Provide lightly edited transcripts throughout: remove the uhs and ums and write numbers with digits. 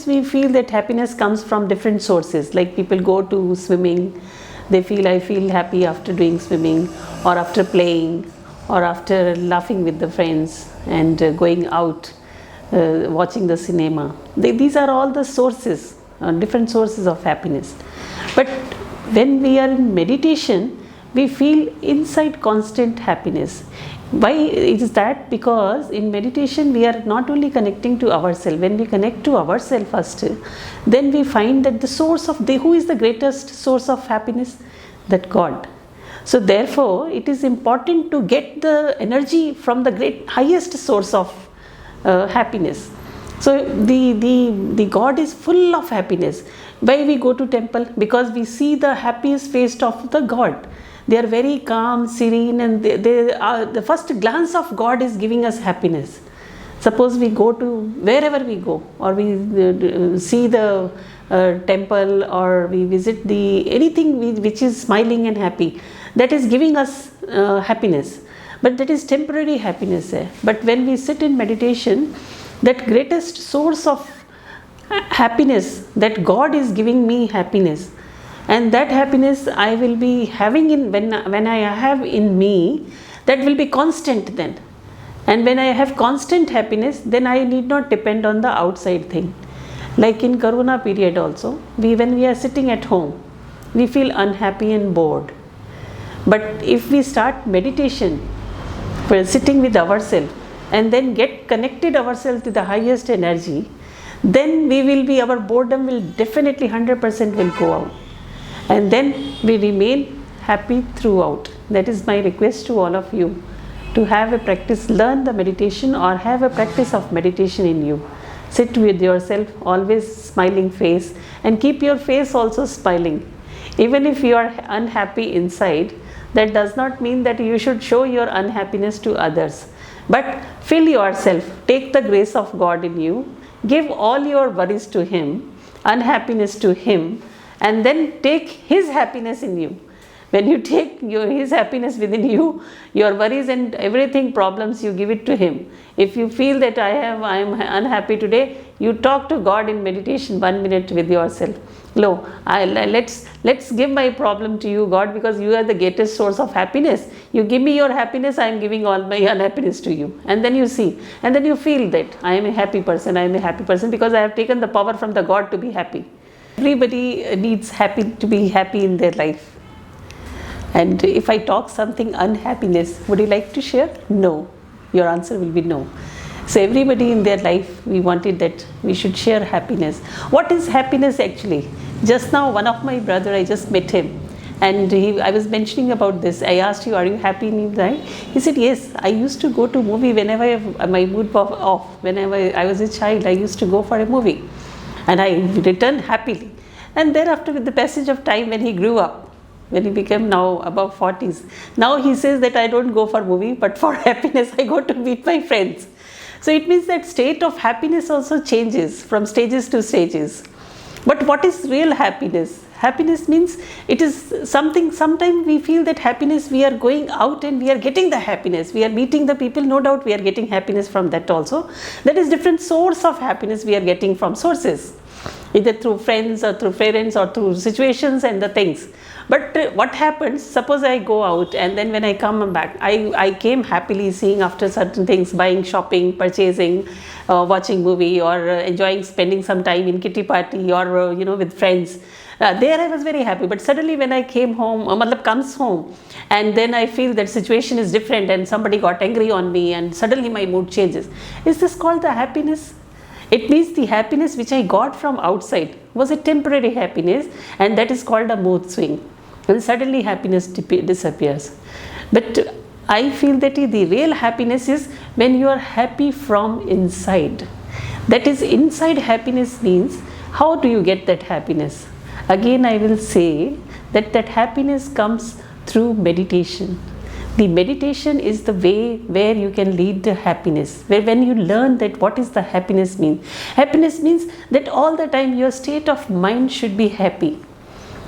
sometimes we feel that happiness comes from different sources. Like people go to swimming, they feel, I feel happy after doing swimming, or after playing, or after laughing with the friends, and going out, watching the cinema. These are all the sources, different sources of happiness. But when we are in meditation, we feel inside constant happiness. Why is that? Because in meditation we are not only connecting to ourselves. When we connect to ourselves first, then we find that the source of who is the greatest source of happiness? That God. So therefore it is important to get the energy from the highest source of happiness. So the God is full of happiness. Why we go to temple? Because we see the happiest face of the God. They are very calm, serene, and they are, the first glance of God is giving us happiness. Suppose we go to wherever we go, or we see the temple, or we visit anything which is smiling and happy, that is giving us happiness. But that is temporary happiness. But when we sit in meditation, that greatest source of happiness, that God is giving me happiness, and that happiness I will be having when I have in me, that will be constant then. And when I have constant happiness, then I need not depend on the outside thing. Like in Corona period also, when we are sitting at home, we feel unhappy and bored. But if we start meditation, for sitting with ourselves, and then get connected ourselves to the highest energy, then our boredom will definitely 100% will go out. And then we remain happy throughout. That is my request to all of you, to have a practice, learn the meditation, or have a practice of meditation in you. Sit with yourself, always smiling face, and keep your face also smiling. Even if you are unhappy inside, that does not mean that you should show your unhappiness to others. But fill yourself, take the grace of God in you, give all your worries to Him, unhappiness to Him, and then take His happiness in you. When you take His happiness within you, your worries and everything, problems, you give it to Him. If you feel that I am unhappy today, you talk to God in meditation 1 minute with yourself. Let's give my problem to you, God, because you are the greatest source of happiness. You give me your happiness, I am giving all my unhappiness to you. And then you see, and then you feel that I am a happy person, because I have taken the power from the God to be happy. Everybody needs to be happy in their life. And if I talk something unhappiness, would you like to share? No. Your answer will be no. So everybody in their life, we wanted that we should share happiness. What is happiness actually? Just now, one of my brother, I just met him, and I was mentioning about this. I asked you, are you happy in your life? He said, yes, I used to go to movie whenever my mood was off. Whenever I was a child, I used to go for a movie, and I returned happily. And thereafter, with the passage of time, when he grew up, when he became now above 40s, now he says that I don't go for movie, but for happiness I go to meet my friends. So it means that state of happiness also changes from stages to stages. But what is real happiness? Happiness means it is something, sometimes we feel that happiness, we are going out and we are getting the happiness. We are meeting the people, no doubt we are getting happiness from that also. That is different source of happiness we are getting from sources, either through friends or through parents or through situations and the things. But what happens, suppose I go out and then when I come back, I came happily seeing after certain things, buying, shopping, purchasing, watching movie, or enjoying spending some time in kitty party, or with friends. There I was very happy, but suddenly when I came home, comes home, and then I feel that situation is different and somebody got angry on me and suddenly my mood changes. Is this called the happiness? It means the happiness which I got from outside was a temporary happiness, and that is called a mood swing. And suddenly happiness disappears. But I feel that the real happiness is when you are happy from inside. That is, inside happiness means, how do you get that happiness? Again I will say that happiness comes through meditation. The meditation is the way where you can lead to happiness, where when you learn that what is the happiness mean. Happiness means that all the time your state of mind should be happy.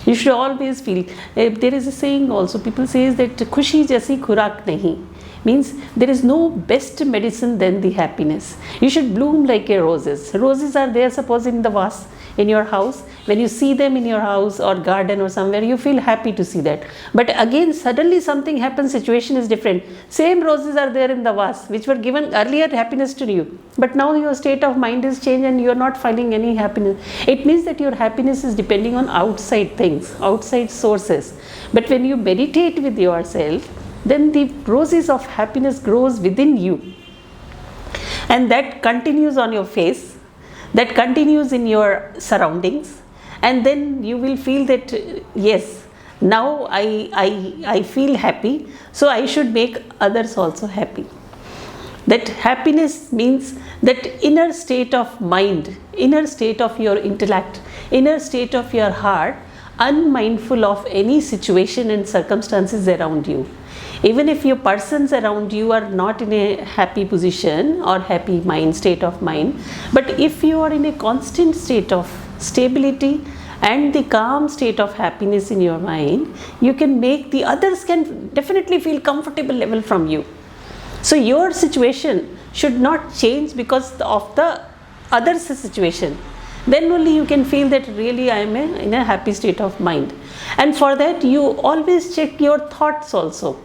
You should always feel. There is a saying also, people say that khushi jaisi khurak nahi. Means there is no best medicine than the happiness. You should bloom like a roses. Roses are there, suppose in the vase in your house. When you see them in your house or garden or somewhere, you feel happy to see that. But again, suddenly something happens, situation is different. Same roses are there in the vase, which were given earlier happiness to you. But now your state of mind is changed and you are not finding any happiness. It means that your happiness is depending on outside things, outside sources. But when you meditate with yourself, then the roses of happiness grows within you. And that continues on your face, that continues in your surroundings, and then you will feel that yes, now I feel happy, so I should make others also happy. That happiness means that inner state of mind, inner state of your intellect, inner state of your heart, unmindful of any situation and circumstances around you. Even if your persons around you are not in a happy position or happy mind, state of mind, but if you are in a constant state of stability and the calm state of happiness in your mind, you can make the others can definitely feel comfortable level from you. So your situation should not change because of the other's situation. Then only you can feel that really I am in a happy state of mind. And for that you always check your thoughts also.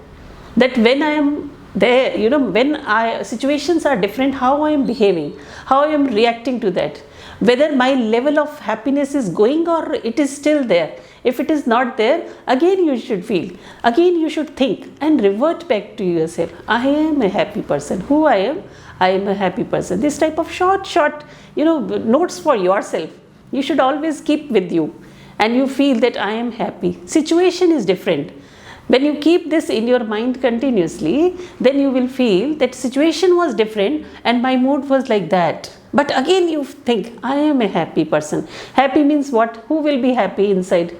That when I am there, when situations are different, how I am behaving, how I am reacting to that, whether my level of happiness is going or it is still there. If it is not there, again you should feel, again you should think and revert back to yourself. I am a happy person. Who I am a happy person. This type of short, notes for yourself, you should always keep with you, and you feel that I am happy. Situation is different. When you keep this in your mind continuously, then you will feel that situation was different and my mood was like that. But again you think, I am a happy person. Happy means what? Who will be happy inside?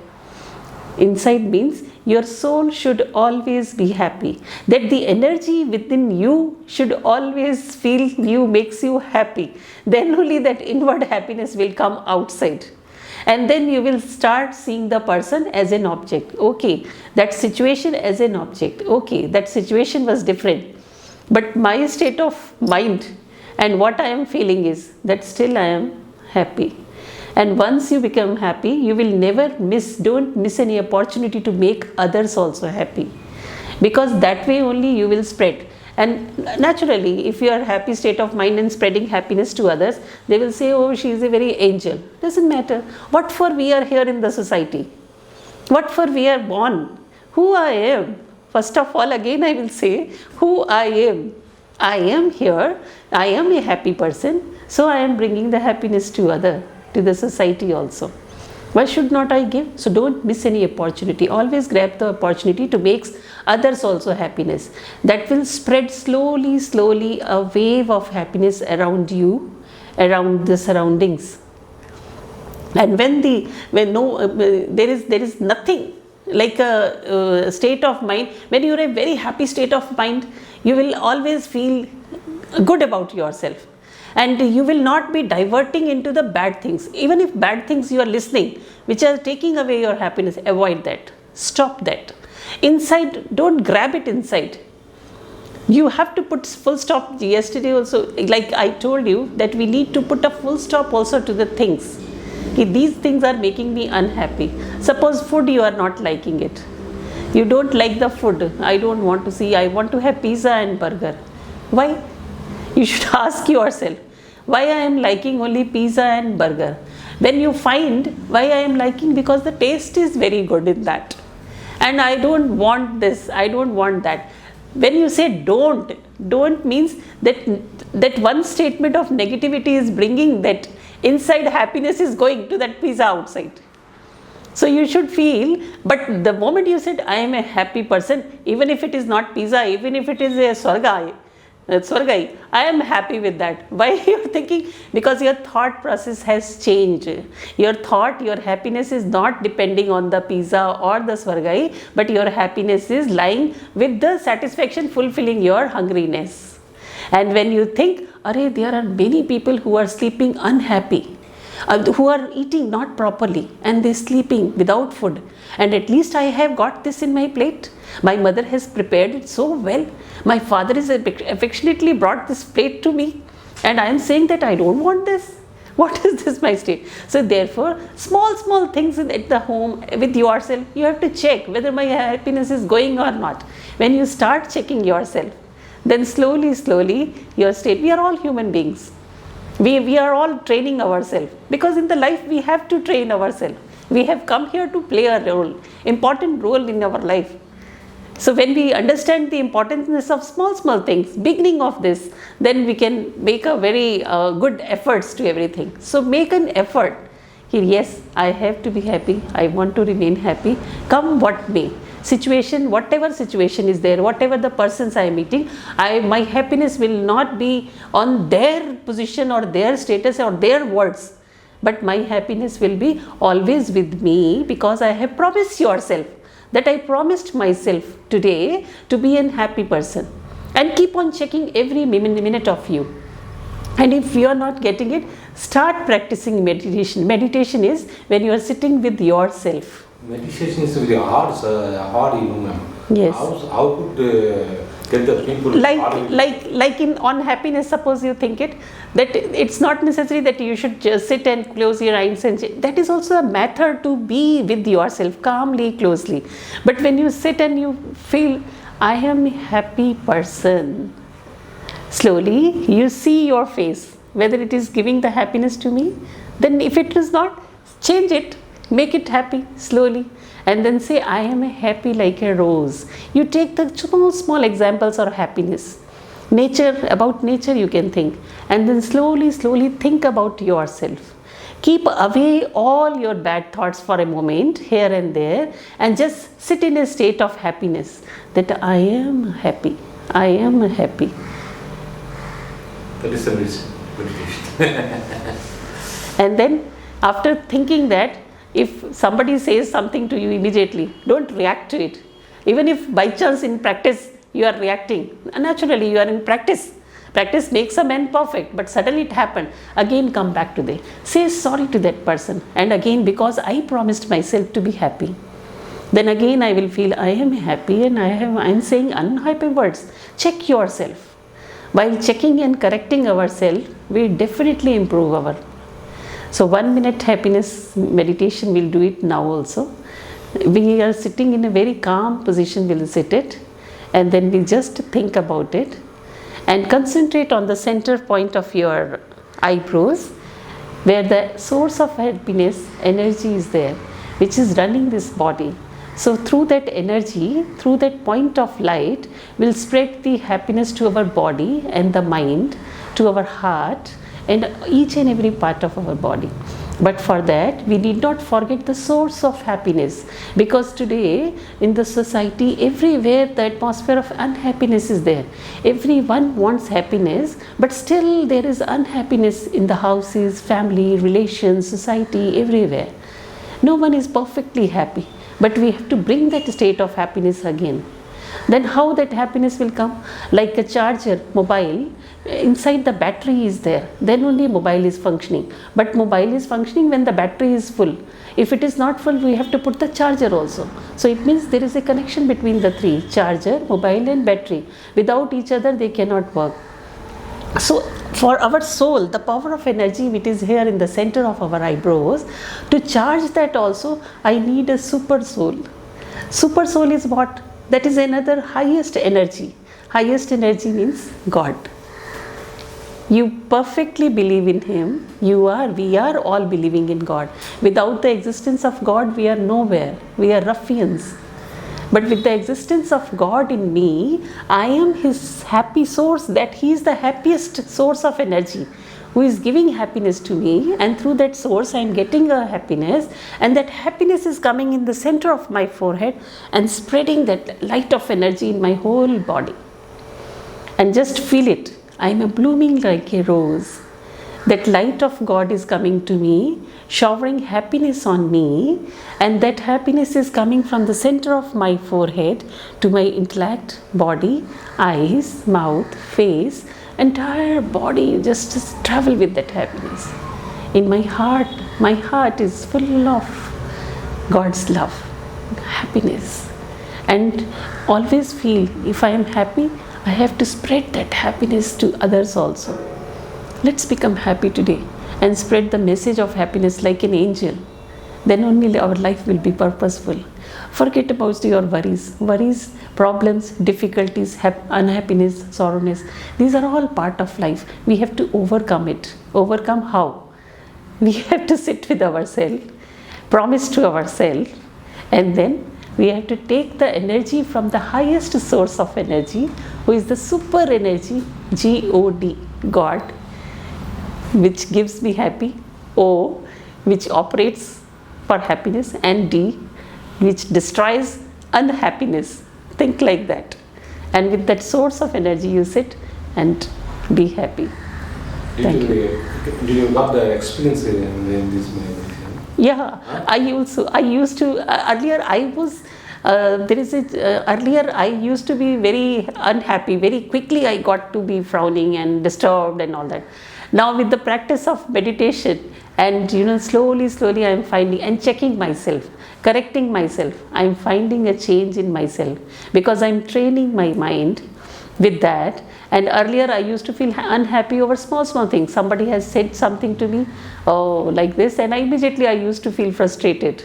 Inside means your soul should always be happy. That the energy within you should always feel you, makes you happy. Then only that inward happiness will come outside. And then you will start seeing the person as an object. Okay, that situation as an object. Okay, that situation was different. But my state of mind and what I am feeling is that still I am happy. And once you become happy, you will never don't miss any opportunity to make others also happy. Because that way only you will spread. And naturally, if you are happy state of mind and spreading happiness to others, they will say, oh, she is a very angel. Doesn't matter. What for we are here in the society? What for we are born? Who I am? First of all, again I will say, who I am. I am here. I am a happy person. So I am bringing the happiness to the society also. Why should not I give? So don't miss any opportunity. Always grab the opportunity to make others also happiness. That will spread slowly a wave of happiness around you, around the surroundings. And there is nothing like a state of mind. When you are a very happy state of mind, you will always feel good about yourself. And you will not be diverting into the bad things. Even if bad things you are listening, which are taking away your happiness, avoid that. Stop that. Inside, don't grab it inside. You have to put full stop. Yesterday also, like I told you, that we need to put a full stop also to the things. These things are making me unhappy. Suppose food, you are not liking it. You don't like the food. I don't want to see. I want to have pizza and burger. Why? You should ask yourself, why I am liking only pizza and burger? When you find why I am liking, because the taste is very good in that. And I don't want this, I don't want that. When you say don't means that one statement of negativity is bringing that inside happiness is going to that pizza outside. So you should feel, but the moment you said I am a happy person, even if it is not pizza, even if it is a Swargai, I am happy with that. Why you are thinking? Because your thought process has changed. Your happiness is not depending on the pizza or the Swargai, but your happiness is lying with the satisfaction fulfilling your hungriness. And when you think, there are many people who are sleeping unhappy. who are eating not properly and they're sleeping without food, and at least I have got this in my plate. My mother has prepared it so well. My father is affectionately brought this plate to me, and I am saying that I don't want this. What is this my state? So therefore, small things at the home with yourself, you have to check whether my happiness is going or not. When you start checking yourself, then slowly your state, we are all human beings. We are all training ourselves, because in the life we have to train ourselves. We have come here to play a role, important role in our life. So when we understand the importance of small things, beginning of this, then we can make a very good efforts to everything. So make an effort. Here, yes, I have to be happy. I want to remain happy. Come what may. Situation, whatever situation is there, whatever the persons I am meeting, my happiness will not be on their position or their status or their words, but my happiness will be always with me, because I have promised yourself that I promised myself today to be an happy person, and keep on checking every minute of you. And if you are not getting it, start practicing meditation. Meditation is when you are sitting with yourself. Meditation is very hard, ma'am. Yes. How could get the people like in on happiness, suppose you think it, that it's not necessary that you should just sit and close your eyes, and that is also a method to be with yourself calmly, closely. But when you sit and you feel, I am a happy person, slowly you see your face, whether it is giving the happiness to me. Then if it is not, change it, make it happy slowly, and then say, I am happy like a rose. You take the small examples of happiness. About nature you can think, and then slowly think about yourself. Keep away all your bad thoughts for a moment here and there, and just sit in a state of happiness, that I am happy, I am happy. That is a meditation. And then after thinking that, if somebody says something to you, immediately don't react to it. Even if by chance in practice you are reacting, naturally you are in practice makes a man perfect, but suddenly it happened, again come back to there, say sorry to that person, and again, because I promised myself to be happy, then again I will feel I am happy, and I am saying unhappy words. Check yourself. While checking and correcting ourselves, we definitely improve our. So 1 minute happiness meditation, we'll do it now also. We are sitting in a very calm position, we'll sit it, and then we just think about it and concentrate on the center point of your eyebrows, where the source of happiness energy is there, which is running this body. So through that energy, through that point of light, will spread the happiness to our body and the mind, to our heart, and each and every part of our body. But for that, we need not forget the source of happiness, because today in the society, everywhere the atmosphere of unhappiness is there. Everyone wants happiness, but still there is unhappiness in the houses, family, relations, society, everywhere. No one is perfectly happy, but we have to bring that state of happiness again. Then how that happiness will come? Like a charger, mobile, inside the battery is there, then only mobile is functioning. But mobile is functioning when the battery is full. If it is not full, we have to put the charger also. So it means there is a connection between the three: charger, mobile and battery. Without each other they cannot work. So for our soul, the power of energy which is here in the center of our eyebrows, to charge that also, I need a super soul. Super soul is what? That is another highest energy. Highest energy means God. You perfectly believe in Him. We are all believing in God. Without the existence of God, we are nowhere. We are ruffians. But with the existence of God in me, I am His happy source, that He is the happiest source of energy, who is giving happiness to me, and through that source I am getting a happiness, and that happiness is coming in the center of my forehead and spreading that light of energy in my whole body. And just feel it. I am blooming like a rose. That light of God is coming to me, showering happiness on me, and that happiness is coming from the center of my forehead to my intellect, body, eyes, mouth, face, entire body. Just travel with that happiness. In my heart is full of God's love, happiness. And always feel if I am happy, I have to spread that happiness to others also. Let's become happy today and spread the message of happiness like an angel. Then only our life will be purposeful. Forget about your worries, problems, difficulties, unhappiness, sorrowness. These are all part of life. We have to overcome it. Overcome how? We have to sit with ourselves, promise to ourselves, and then we have to take the energy from the highest source of energy, who is the super energy, God, God, which gives me happy, O, which operates for happiness, and D, which destroys unhappiness. Think like that. And with that source of energy, you sit and be happy. Did you got the experience in this meditation? Yeah, I used to, earlier I was, earlier I used to be very unhappy. Very quickly I got to be frowning and disturbed and all that. Now with the practice of meditation and slowly I am finding and checking myself, correcting myself, I am finding a change in myself because I am training my mind with that. And earlier I used to feel unhappy over small things. Somebody has said something to me, oh, like this, and immediately I used to feel frustrated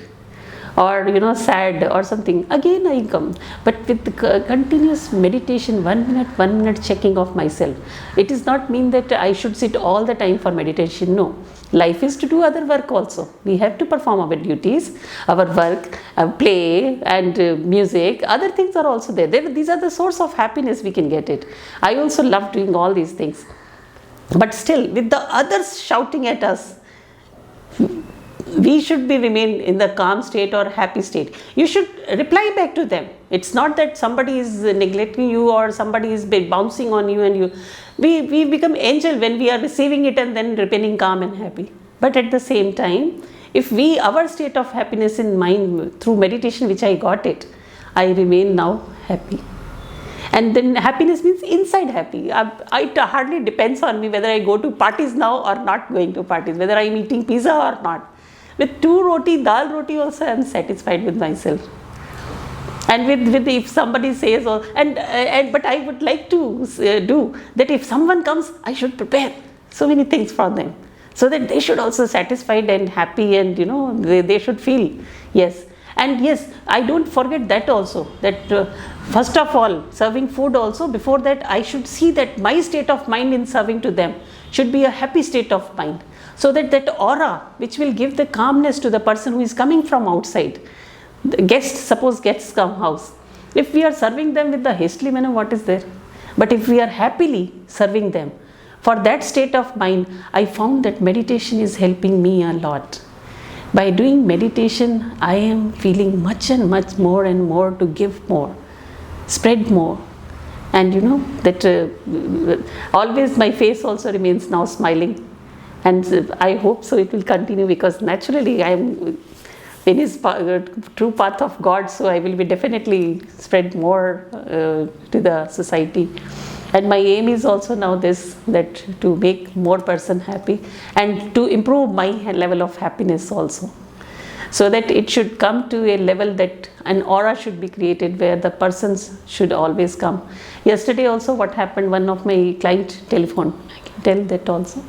or sad or something. Again I come, but with the continuous meditation, 1 minute checking of myself. It does not mean that I should sit all the time for meditation. No, life is to do other work also. We have to perform our duties, our work, play and music. Other things are also there. These are the source of happiness. We can get it. I also love doing all these things, but still with the others shouting at us, we should remain in the calm state or happy state. You should reply back to them. It's not that somebody is neglecting you or somebody is bouncing on you and we become angel when we are receiving it and then remaining calm and happy. But at the same time, if our state of happiness in mind through meditation, which I got it, I remain now happy. And then happiness means inside happy. It hardly depends on me whether I go to parties now or not going to parties, whether I am eating pizza or not. With 2 roti, dal roti also I am satisfied with myself. And with if somebody says, but I would like to do that if someone comes, I should prepare so many things for them, so that they should also satisfied and happy and they should feel, yes. And yes, I don't forget that also, that first of all, serving food also, before that I should see that my state of mind in serving to them should be a happy state of mind. So that aura which will give the calmness to the person who is coming from outside. The suppose guests come house. If we are serving them with the hastily manner, what is there? But if we are happily serving them, for that state of mind, I found that meditation is helping me a lot. By doing meditation, I am feeling much and much more and more to give more, spread more. And that always my face also remains now smiling. And I hope so it will continue, because naturally I am in his true path of God, so I will be definitely spread more to the society. And my aim is also now that to make more person happy and to improve my level of happiness also, so that it should come to a level that an aura should be created where the persons should always come. Yesterday also what happened, one of my client telephoned, I can tell that also.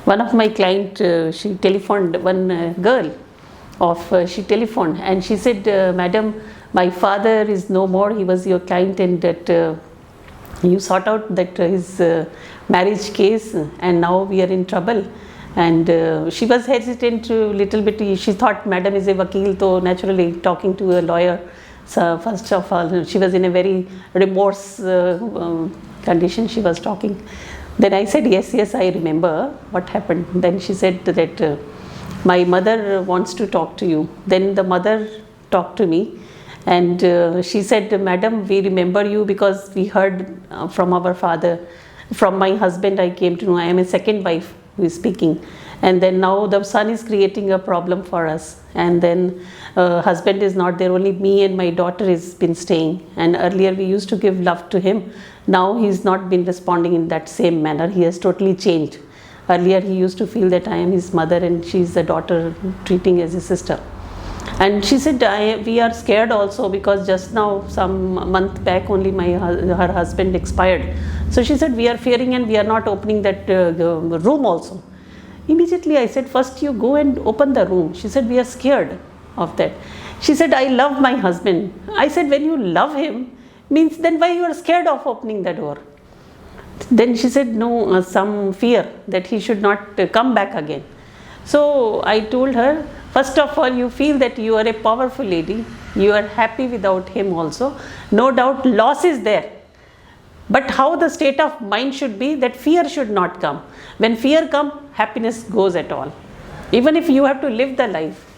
One of my client, she telephoned, one girl she telephoned and she said, Madam, my father is no more, he was your client, and that you sort out that his marriage case and now we are in trouble. And she was hesitant little bit. She thought Madam is a vakil, so naturally talking to a lawyer. So first of all, she was in a very remorse condition, she was talking. Then I said, yes, I remember what happened. Then she said that my mother wants to talk to you. Then the mother talked to me and she said, Madam, we remember you because we heard from our father. From my husband I came to know, I am a second wife who is speaking. And then now the son is creating a problem for us. And then husband is not there, only me and my daughter has been staying. And earlier we used to give love to him. Now he's not been responding in that same manner. He has totally changed. Earlier he used to feel that I am his mother and she is the daughter, treating as a sister. And she said, we are scared also because just now, some month back only, her husband expired. So she said, we are fearing and we are not opening that room also. Immediately I said, first you go and open the room. She said, we are scared of that. She said, I love my husband. I said, when you love him, means then why you are scared of opening the door? Then she said, no, some fear that he should not come back again. So I told her, first of all, you feel that you are a powerful lady. You are happy without him also. No doubt loss is there. But how the state of mind should be, that fear should not come. When fear comes, happiness goes at all. Even if you have to live the life,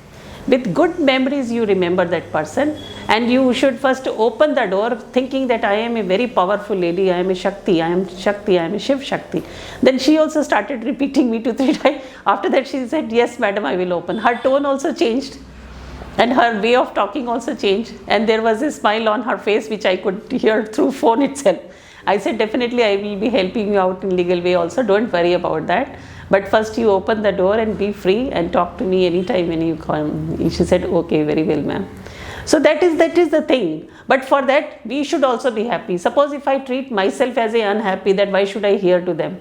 with good memories you remember that person, and you should first open the door thinking that I am a very powerful lady, I am a Shakti, I am Shakti, I am a Shiv Shakti. Then she also started repeating me 2-3 times. After that she said, yes madam, I will open. Her tone also changed and her way of talking also changed, and there was a smile on her face which I could hear through phone itself. I said, definitely I will be helping you out in legal way also, don't worry about that. But first you open the door and be free and talk to me anytime when you come. She said, okay, very well ma'am. So that is the thing. But for that, we should also be happy. Suppose if I treat myself as a unhappy, that why should I hear to them?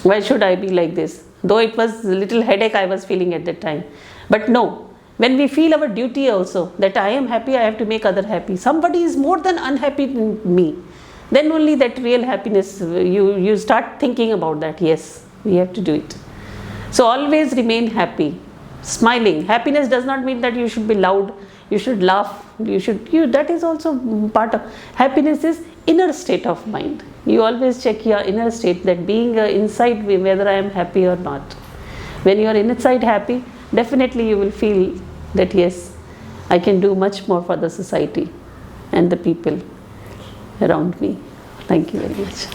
Why should I be like this? Though it was a little headache I was feeling at that time. But no, when we feel our duty also, that I am happy, I have to make other happy. Somebody is more than unhappy than me. Then only that real happiness, you start thinking about that, yes. We have to do it. So always remain happy, smiling. Happiness does not mean that you should be loud, you should laugh, that is also part of happiness. Is inner state of mind. You always check your inner state, that being inside whether I am happy or not. When you are inside happy, definitely you will feel that yes, I can do much more for the society and the people around me. Thank you very much.